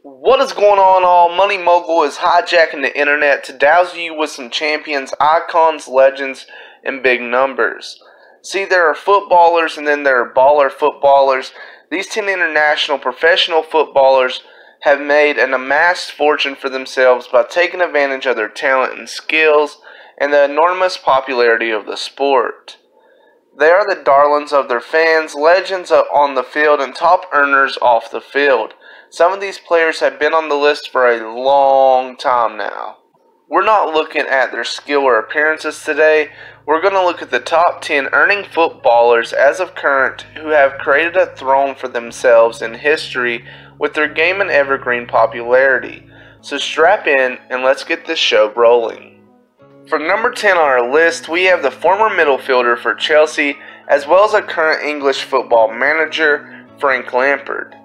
What is going on, all? Money Mogul is hijacking the internet to dazzle you with some champions, icons, legends, and big numbers. See, there are footballers and then there are baller footballers. These 10 international professional footballers have made an amassed fortune for themselves by taking advantage of their talent and skills and the enormous popularity of the sport. They are the darlings of their fans, legends on the field, and top earners off the field. Some of these players have been on the list for a long time now. We're not looking at their skill or appearances today. We're going to look at the top 10 earning footballers as of current who have created a throne for themselves in history with their game and evergreen popularity. So strap in and let's get this show rolling. For number 10 on our list, we have the former middle fielder for Chelsea as well as a current English football manager, Frank Lampard.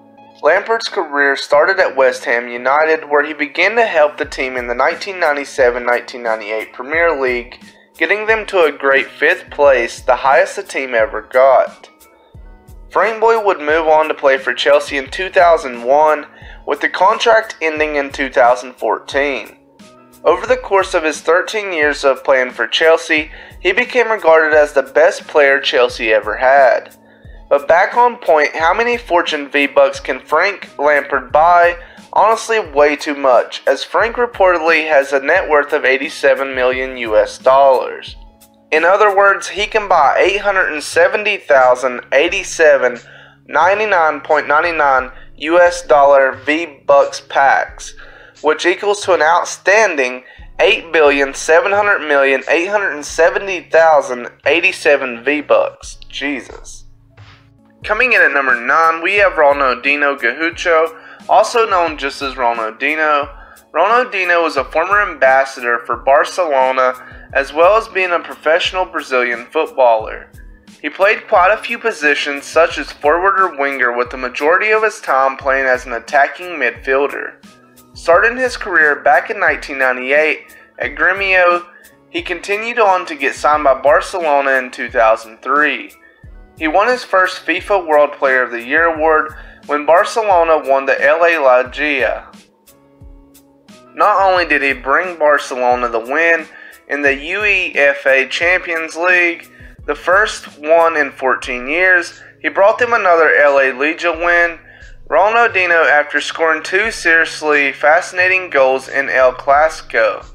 Lampard's career started at West Ham United, where he began to help the team in the 1997-1998 Premier League, getting them to a great 5th place, the highest the team ever got. Frank Boy would move on to play for Chelsea in 2001, with the contract ending in 2014. Over the course of his 13 years of playing for Chelsea, he became regarded as the best player Chelsea ever had. But back on point, how many Fortune V-Bucks can Frank Lampard buy? Honestly, way too much, as Frank reportedly has a net worth of 87 million US dollars. In other words, he can buy 870,087 99.99 US dollar V-Bucks packs, which equals to an outstanding 8,700,870,087 V-Bucks. Jesus. Coming in at number 9, we have Ronaldinho Gaúcho, also known just as Ronaldinho. Ronaldinho was a former ambassador for Barcelona, as well as being a professional Brazilian footballer. He played quite a few positions such as forward or winger, with the majority of his time playing as an attacking midfielder. Starting his career back in 1998 at Grêmio, he continued on to get signed by Barcelona in 2003. He won his first FIFA World Player of the Year award when Barcelona won the LA Liga. Not only did he bring Barcelona the win in the UEFA Champions League, the first one in 14 years, he brought them another LA Liga win. Ronaldinho, after scoring 2 seriously fascinating goals in El Clasico,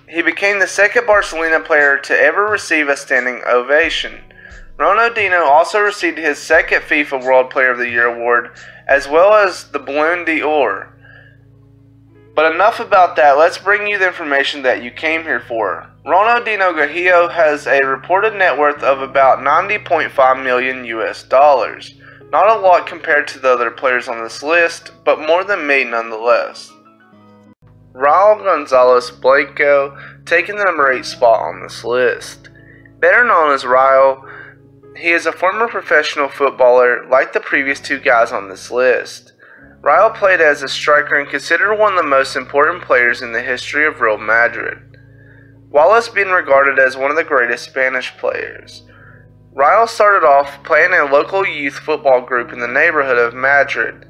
he became the second Barcelona player to ever receive a standing ovation. Ronaldinho also received his second FIFA World Player of the Year award, as well as the Ballon d'Or. But enough about that, let's bring you the information that you came here for. Ronaldinho Gaúcho has a reported net worth of about 90.5 million US dollars. Not a lot compared to the other players on this list, but more than me nonetheless. Raul Gonzalez Blanco, taking the number 8 spot on this list. Better known as Raul, he is a former professional footballer like the previous 2 guys on this list. Raul played as a striker and considered one of the most important players in the history of Real Madrid, while being regarded as one of the greatest Spanish players. Raul started off playing in a local youth football group in the neighborhood of Madrid.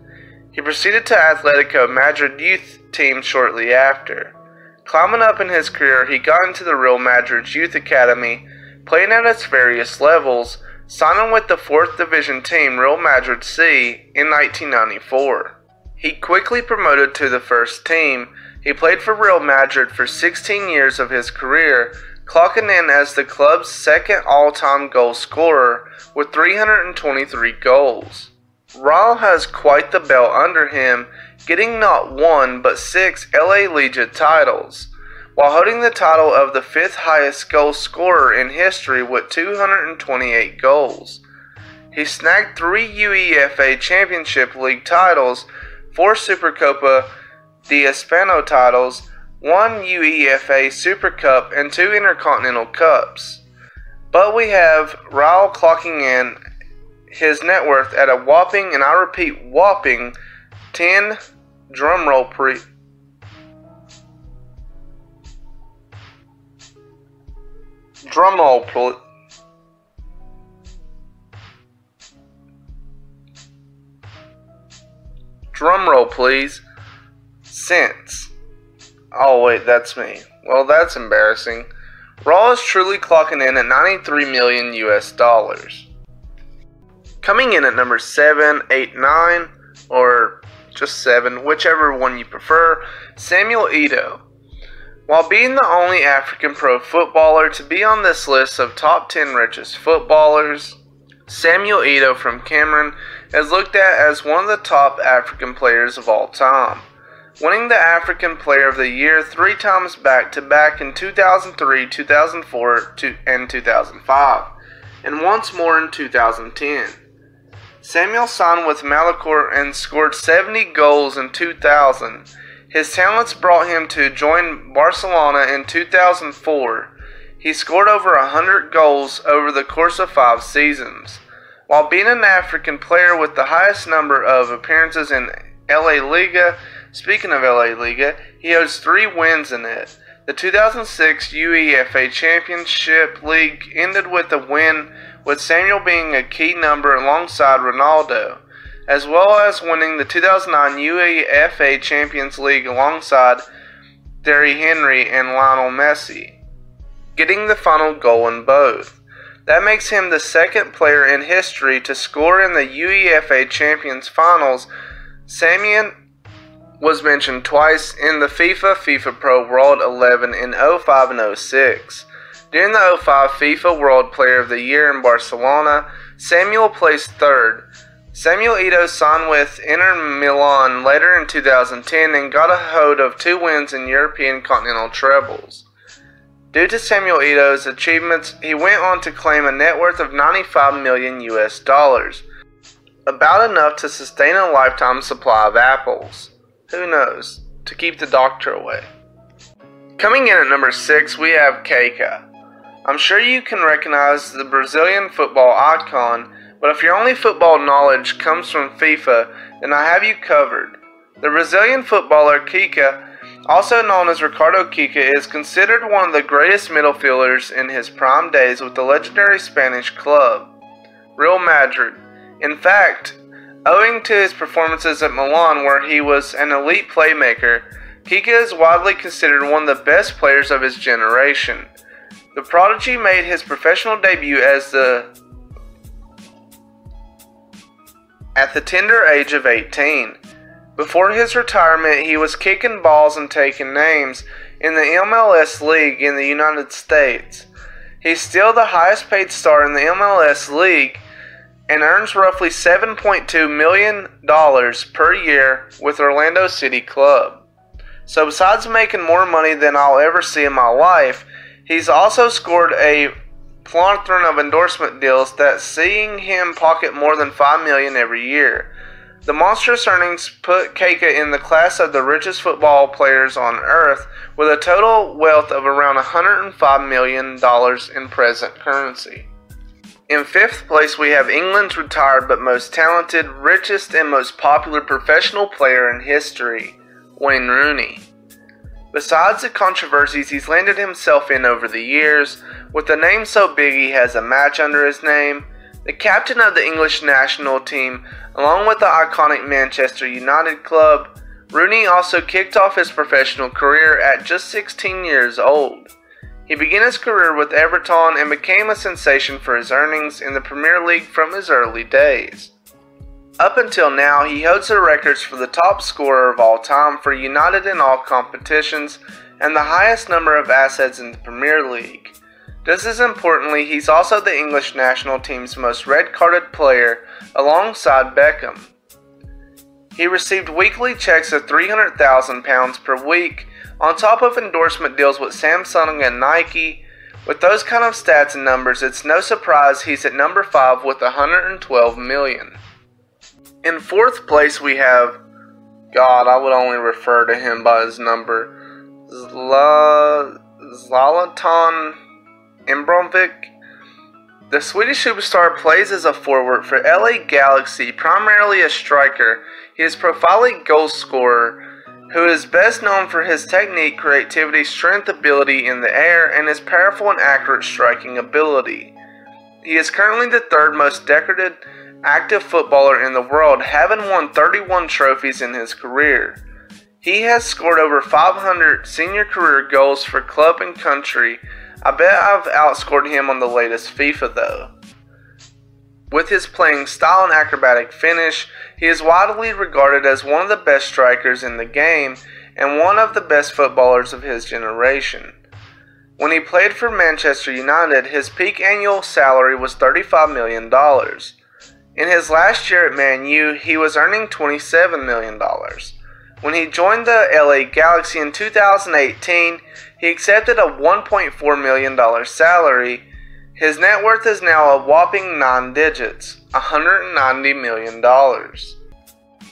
He proceeded to Atletico Madrid youth team shortly after. Climbing up in his career, he got into the Real Madrid's youth academy, playing at its various levels, signing with the 4th Division team Real Madrid C in 1994. He quickly promoted to the first team. He played for Real Madrid for 16 years of his career, clocking in as the club's second all-time goal scorer with 323 goals. Raul has quite the belt under him, getting not 1 but 6 LA Liga titles, while holding the title of the 5th highest goal scorer in history with 228 goals. He snagged 3 UEFA Championship League titles, 4 Supercopa de España titles, 1 UEFA Super Cup, and 2 Intercontinental Cups. But we have Raul clocking in his net worth at a whopping, and I repeat whopping, 10, drumroll please. Drumroll please. cents. Oh wait, that's me. Well, that's embarrassing. Raw is truly clocking in at 93 million US dollars. Coming in at number 7, 8, 9, or just 7, whichever one you prefer, Samuel Eto'o. While being the only African pro footballer to be on this list of top 10 richest footballers, Samuel Eto'o from Cameroon is looked at as one of the top African players of all time, winning the African Player of the Year 3 times back-to-back in 2003, 2004, and 2005, and once more in 2010. Samuel signed with Malakor and scored 70 goals in 2000. His talents brought him to join Barcelona in 2004. He scored over 100 goals over the course of 5 seasons. While being an African player with the highest number of appearances in LA Liga, speaking of LA Liga, he has 3 wins in it. The 2006 UEFA Championship League ended with a win, with Samuel being a key number alongside Ronaldo, as well as winning the 2009 UEFA Champions League alongside Thierry Henry and Lionel Messi, getting the final goal in both. That makes him the second player in history to score in the UEFA Champions Finals. Samuel was mentioned twice in the FIFA Pro World 11 in 05 and 06. During the 05 FIFA World Player of the Year in Barcelona, Samuel placed third. Samuel Eto'o signed with Inter Milan later in 2010 and got a hold of 2 wins in European continental trebles. Due to Samuel Eto'o's achievements, he went on to claim a net worth of 95 million US dollars, about enough to sustain a lifetime supply of apples. Who knows? To keep the doctor away. Coming in at number 6, we have Kaká. I'm sure you can recognize the Brazilian football icon, but if your only football knowledge comes from FIFA, then I have you covered. The Brazilian footballer Kaká, also known as Ricardo Kaká, is considered one of the greatest midfielders in his prime days with the legendary Spanish club, Real Madrid. In fact, owing to his performances at Milan, where he was an elite playmaker, Kaká is widely considered one of the best players of his generation. The prodigy made his professional debut at the tender age of 18. Before his retirement, he was kicking balls and taking names in the MLS League in the United States. He's still the highest paid star in the MLS League and earns roughly $7.2 million per year with Orlando City Club. So besides making more money than I'll ever see in my life, he's also scored a plethora of endorsement deals that seeing him pocket more than $5 million every year. The monstrous earnings put Kaká in the class of the richest football players on earth, with a total wealth of around $105 million in present currency. In 5th place, we have England's retired but most talented, richest and most popular professional player in history, Wayne Rooney. Besides the controversies he's landed himself in over the years, with a name so big he has a match under his name, the captain of the English national team, along with the iconic Manchester United club, Rooney also kicked off his professional career at just 16 years old. He began his career with Everton and became a sensation for his earnings in the Premier League from his early days. Up until now, he holds the records for the top scorer of all time for United in all competitions and the highest number of assets in the Premier League. Just as importantly, he's also the English national team's most red-carded player alongside Beckham. He received weekly checks of £300,000 per week on top of endorsement deals with Samsung and Nike. With those kind of stats and numbers, it's no surprise he's at number 5 with $112 million. In 4th place, we have, God, I would only refer to him by his number, Zlatan Ibrahimovic. The Swedish superstar plays as a forward for LA Galaxy, primarily a striker. He is a prolific goal scorer who is best known for his technique, creativity, strength, ability in the air, and his powerful and accurate striking ability. He is currently the 3rd most decorated active footballer in the world, having won 31 trophies in his career. He has scored over 500 senior career goals for club and country. I bet I've outscored him on the latest FIFA though. With his playing style and acrobatic finish, he is widely regarded as one of the best strikers in the game and one of the best footballers of his generation. When he played for Manchester United, his peak annual salary was $35 million. In his last year at Man U, he was earning $27 million. When he joined the LA Galaxy in 2018, he accepted a $1.4 million salary. His net worth is now a whopping 9 digits, $190 million.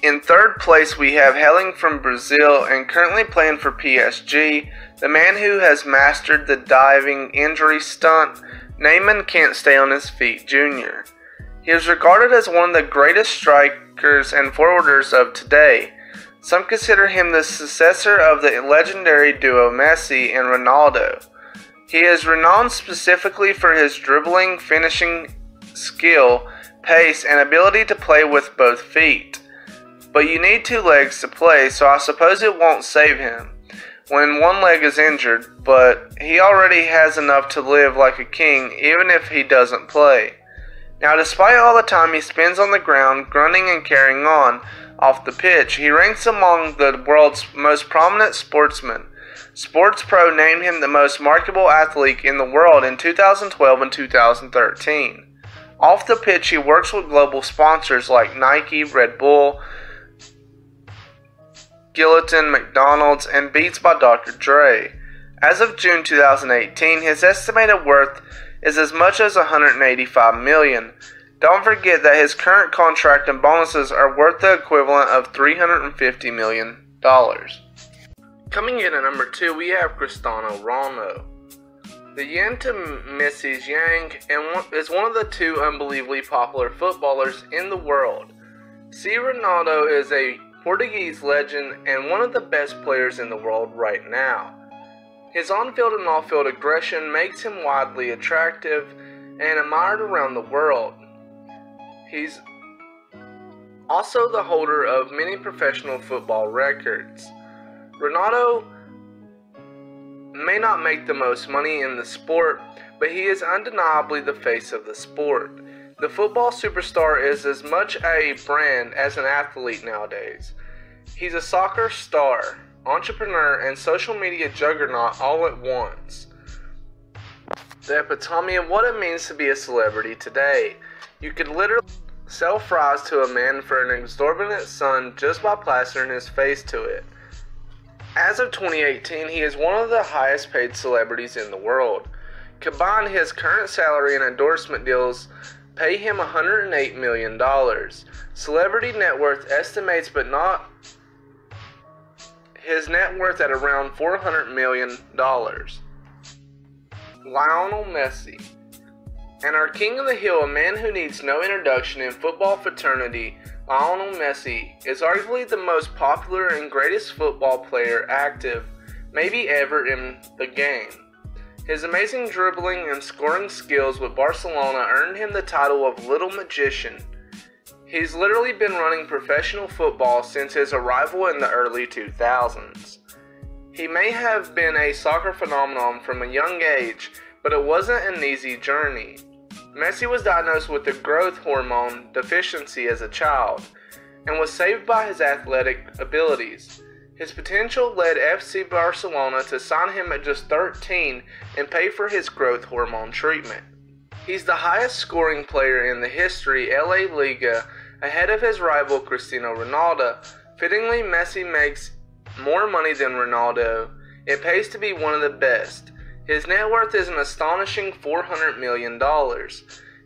In third place, we have hailing from Brazil and currently playing for PSG, the man who has mastered the diving injury stunt, Neymar Can't Stay on His Feet Jr. He is regarded as one of the greatest strikers and forwarders of today. Some consider him the successor of the legendary duo Messi and Ronaldo. He is renowned specifically for his dribbling, finishing skill, pace, and ability to play with both feet. But you need 2 legs to play, so I suppose it won't save him when one leg is injured, but he already has enough to live like a king even if he doesn't play. Now, despite all the time he spends on the ground grunting and carrying on off the pitch, he ranks among the world's most prominent sportsmen. Sports Pro named him the most marketable athlete in the world in 2012 and 2013. Off the pitch, he works with global sponsors like Nike, Red Bull, Gilliton, McDonald's, and Beats by Dr. Dre. As of June 2018, his estimated worth is as much as $185 million. Don't forget that his current contract and bonuses are worth the equivalent of $350 million. Coming in at number 2, we have Cristiano Ronaldo. The yin to Messi's yang and is one of the 2 unbelievably popular footballers in the world. Ronaldo is a Portuguese legend and one of the best players in the world right now. His on-field and off-field aggression makes him widely attractive and admired around the world. He's also the holder of many professional football records. Ronaldo may not make the most money in the sport, but he is undeniably the face of the sport. The football superstar is as much a brand as an athlete nowadays. He's a soccer star, entrepreneur, and social media juggernaut all at once. The epitome of what it means to be a celebrity today. You could literally sell fries to a man for an exorbitant sum just by plastering his face to it. As of 2018, he is one of the highest paid celebrities in the world. Combined, his current salary and endorsement deals pay him $108 million. Celebrity net worth estimates but not his net worth at around $400 million. Lionel Messi. And our king of the hill, a man who needs no introduction in football fraternity, Lionel Messi is arguably the most popular and greatest football player active, maybe ever in the game. His amazing dribbling and scoring skills with Barcelona earned him the title of Little Magician. He's literally been running professional football since his arrival in the early 2000s. He may have been a soccer phenomenon from a young age, but it wasn't an easy journey. Messi was diagnosed with a growth hormone deficiency as a child and was saved by his athletic abilities. His potential led FC Barcelona to sign him at just 13 and pay for his growth hormone treatment. He's the highest scoring player in the history LA Liga, ahead of his rival Cristiano Ronaldo. Fittingly, Messi makes more money than Ronaldo. It pays to be one of the best. His net worth is an astonishing $400 million.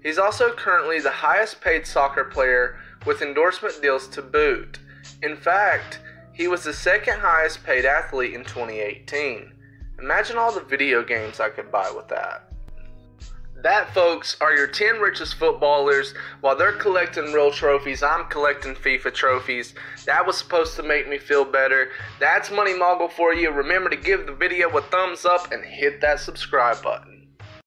He's also currently the highest paid soccer player with endorsement deals to boot. In fact, he was the second highest paid athlete in 2018. Imagine all the video games I could buy with that. That, folks, are your 10 richest footballers. While they're collecting real trophies, I'm collecting FIFA trophies. That was supposed to make me feel better. That's Money Mogul for you. Remember to give the video a thumbs up and hit that subscribe button.